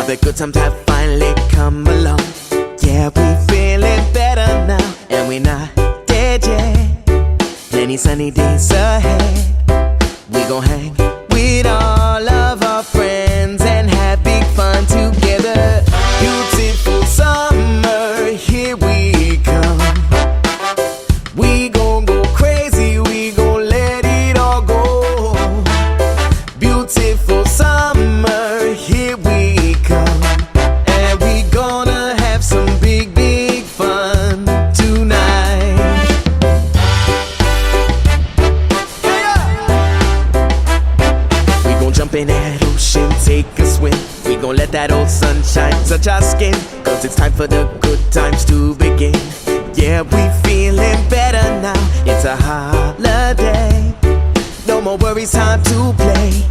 Now the good times have finally come along. Yeah, we feeling better now, and we're not dead yet. Plenty sunny days ahead. We gon' hang with all of our friends and have big fun together. Beautiful summer, here we come. We gon' go crazy, we gon' let it all go. Beautiful summer, here we come. And we gonna have some big, big fun tonight. We gon' jump in that ocean, take a swim. We gon' let that old sunshine touch our skin, 'cause it's time for the good times to begin. Yeah, we feeling better now, it's a holiday. No more worries, time to play.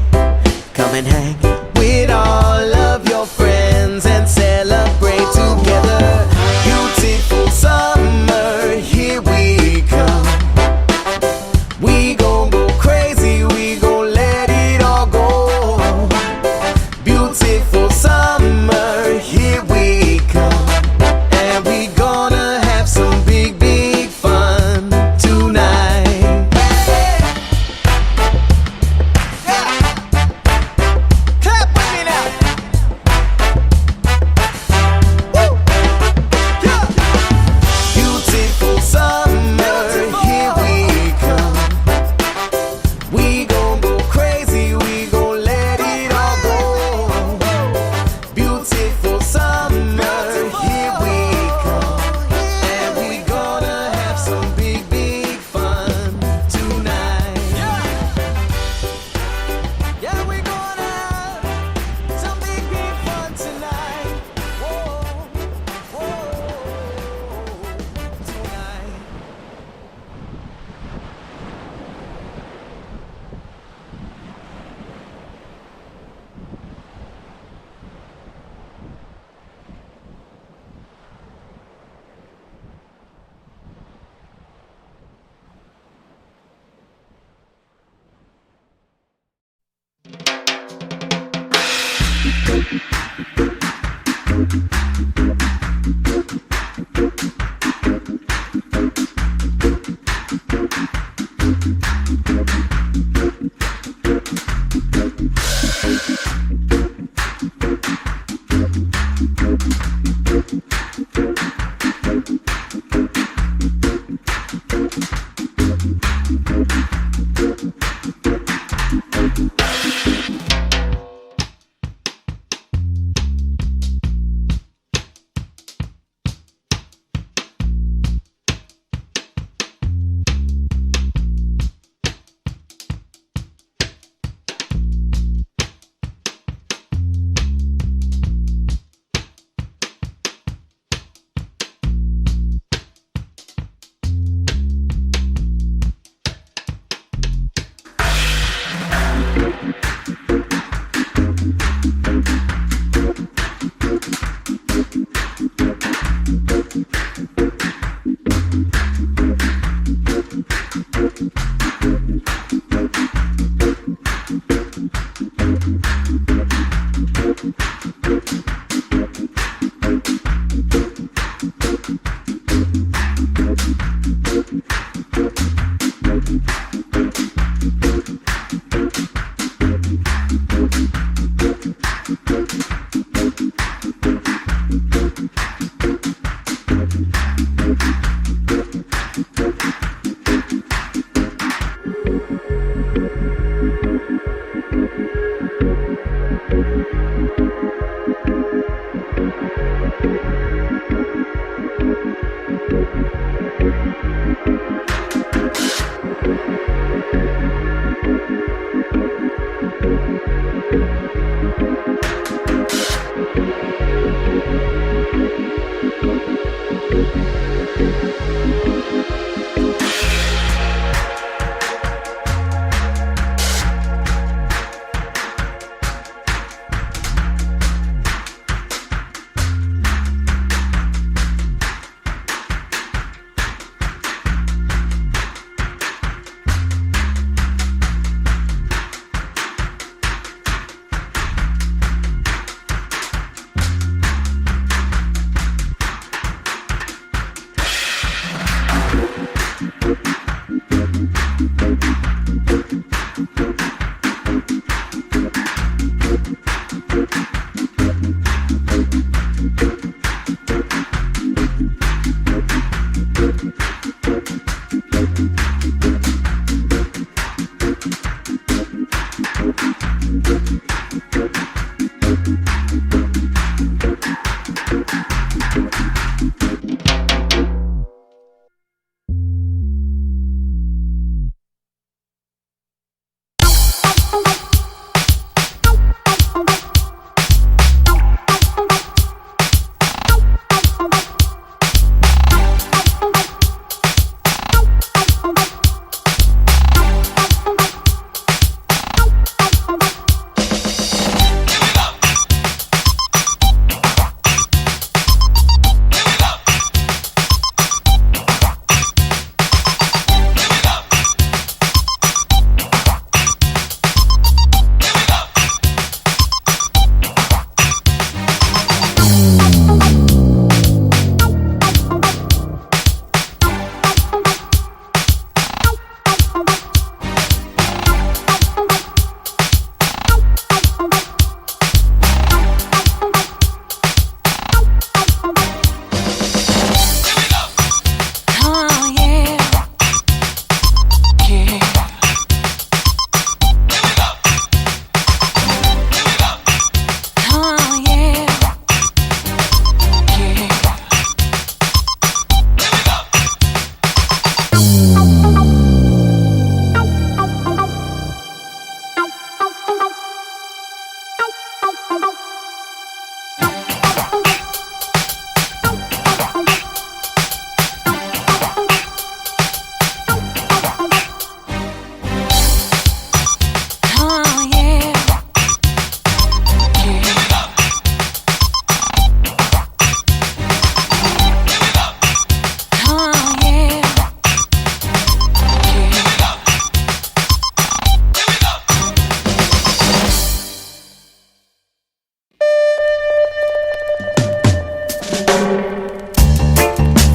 Come and hang with all of your friends and celebrate together. Beautiful summer, here we come. We gon' go crazy, we gon' let it all go. Beautiful summer, here we come. And we gonna have some big, big fun tonight. Clap with me now. Woo. Yeah. Beautiful summer, here we come. We gon' go crazy, we gon' let it all go. Beautiful summer, here we come. And we gonna have some big, big fun tonight. Yeah, we gonna have some big, big fun tonight. Whoa, whoa, tonight.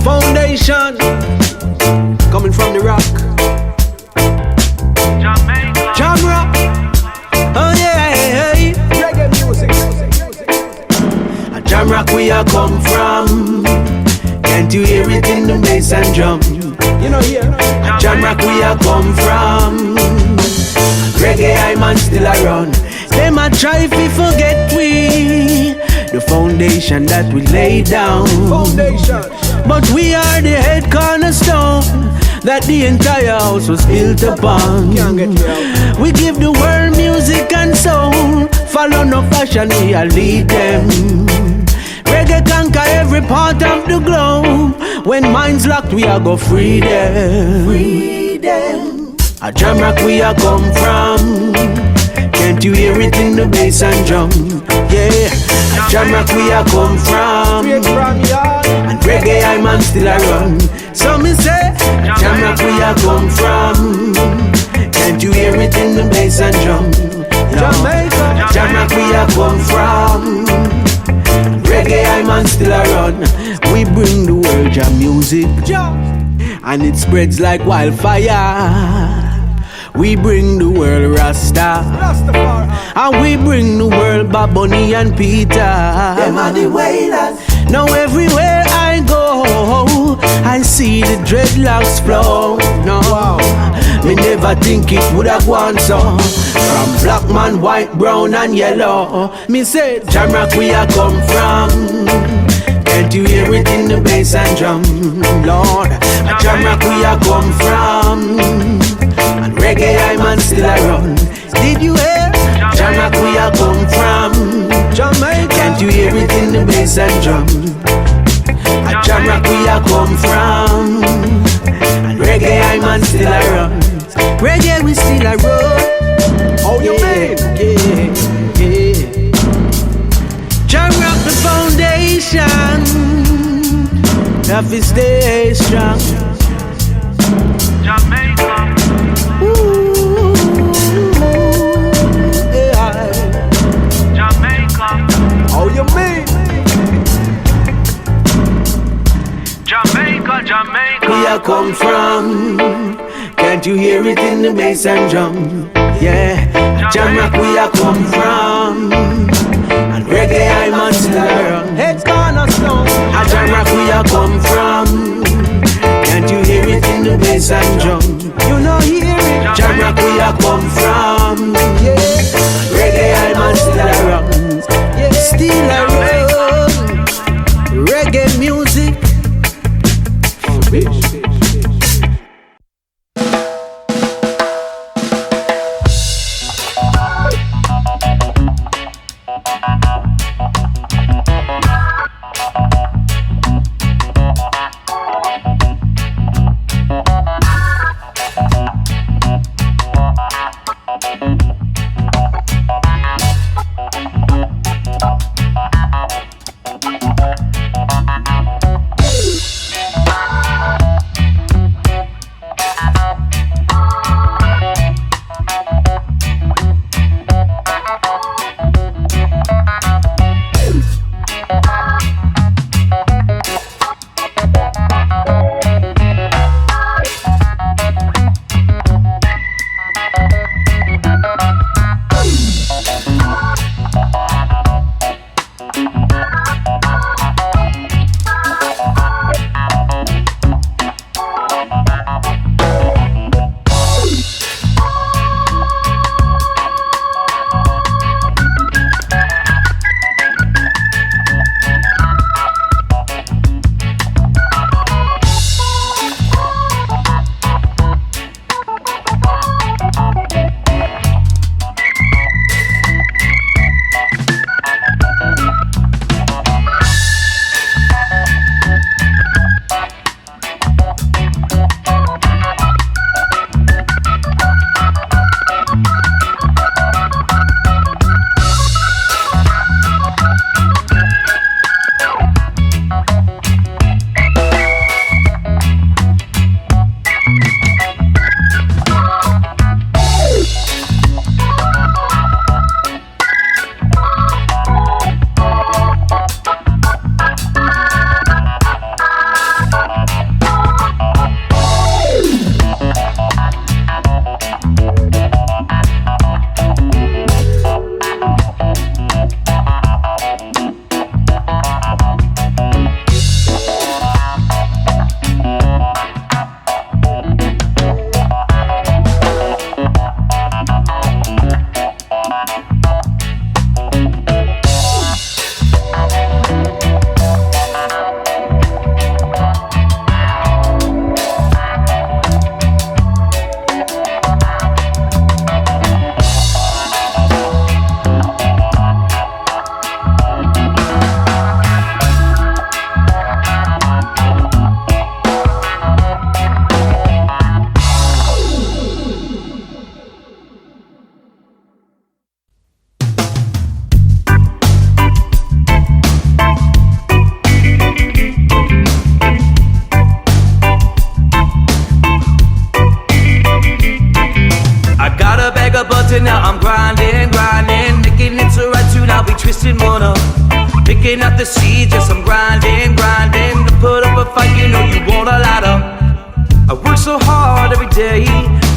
Foundation coming from the rock. Jamrock. Oh yeah, reggae music. A Jamrock we are come from. Can't you hear it in the bass and drum? You know here. A Jamrock we are come from. Reggae I man still a run. Them a try to forget we. The foundation that we laid down. Foundation. But we are the head cornerstone that the entire house was built upon. We give the world music and soul. Follow no fashion, we are lead them. Reggae conquer every part of the globe. When minds locked, we are go free them. Free them. A Jamrock we are come from. Can't you hear it in the bass and drum? Yeah, a Jamrock we are come from. And reggae I man still a run. So me say, a Jamrock we are come from. Can't you hear it in the bass and drum? Jamaica, a Jamrock we are come from. And reggae I man still a run. We bring the world jam music, and it spreads like wildfire. We bring the world Rasta, and we bring the world Baboni and Peter. Them are the wailers. Now everywhere I go, I see the dreadlocks flow. No, me never think it would have gone so. From black man, white, brown and yellow. Me say, Jamrock we are come from. Can't you hear it in the bass and drum? Lord, a Jamrock we are come from. And reggae I man still a run. Did you hear? Jamrock we are come from. Jamaica. Can't you hear it in the bass and drum? A Jamrock we are come from. And reggae I man still a run. Reggae we still a run. Oh you mean? Yeah. Jamrock the foundation. Have to stay strong. Jamaica. Oh, you mean? Jamaica. We are come from. Can't you hear it in the bass and drum? Yeah, Jamrock we are come from. And reggae I man still run. Head cornerstone. A Jamrock we are come from. Can't you hear it in the bass and drum? You know hear it. Jamrock we are come from. Yeah, reggae I man still run. Yeah, still a run. Reggae music. Oh, bitch. Picking up the seeds, yes, I'm grinding, grinding to put up a fight, you know you want a lot of. I work so hard every day,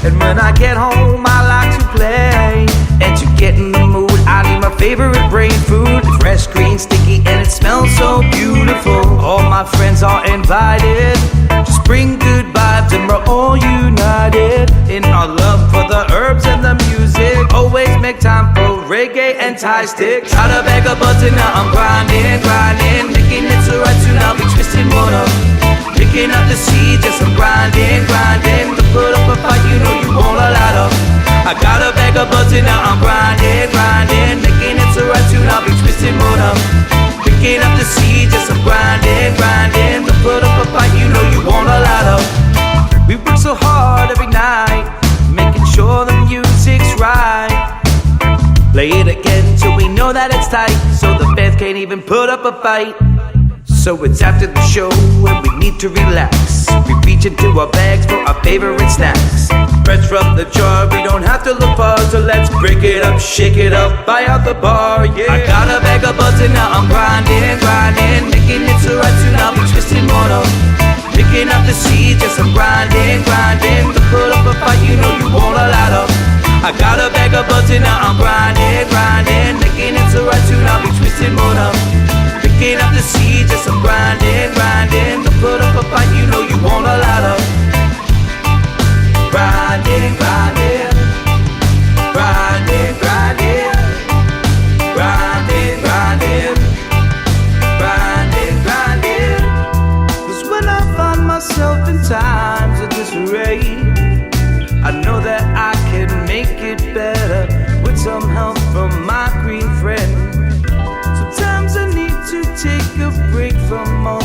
and when I get home I like to play. And to get in the mood, I need my favorite brain food. Fresh, green, sticky, and it smells so beautiful. All my friends are invited, just bring good vibes and we're all united in our love for the herbs and the music. Always make time for reggae and Thai sticks. Got a bag of butter, now I'm grinding, grinding, making it so right soon I'll be twisting water. Picking up the seeds, yes, I'm grinding, grinding to put up a fight, you know you want a lot of. I got a bag of butter, now I'm grinding, grinding, making it so right soon I'll be twisting water. Picking up the seeds, yes, I'm grinding, grinding to put up a fight, you know you want a lot of. We work so hard every night, making sure the music's right. Play it again till we know that it's tight, so the fans can't even put up a fight. So it's after the show and we need to relax. We reach into our bags for our favorite snacks. Fresh from the jar, we don't have to look far, so let's break it up, shake it up, buy out the bar, yeah. I got a bag of butter, now I'm grinding, grinding, making it so right soon I'll be twisting water. Picking up the seeds, yes, I'm grinding, grinding to put up a fight, you know you want a lot of. I got a bag of butter, now I'm grinding, grinding, making it so right soon I'll be twisting water. Picking up the seeds, yes, I'm grinding, grinding to put up a fight, you know you want a lot of. Grinding, grinding, grinding, grinding, grinding, grinding, grinding, grinding. 'Cause when I find myself in times of disarray, I know that I can make it better with some help from my green friend. Sometimes I need to take a break from all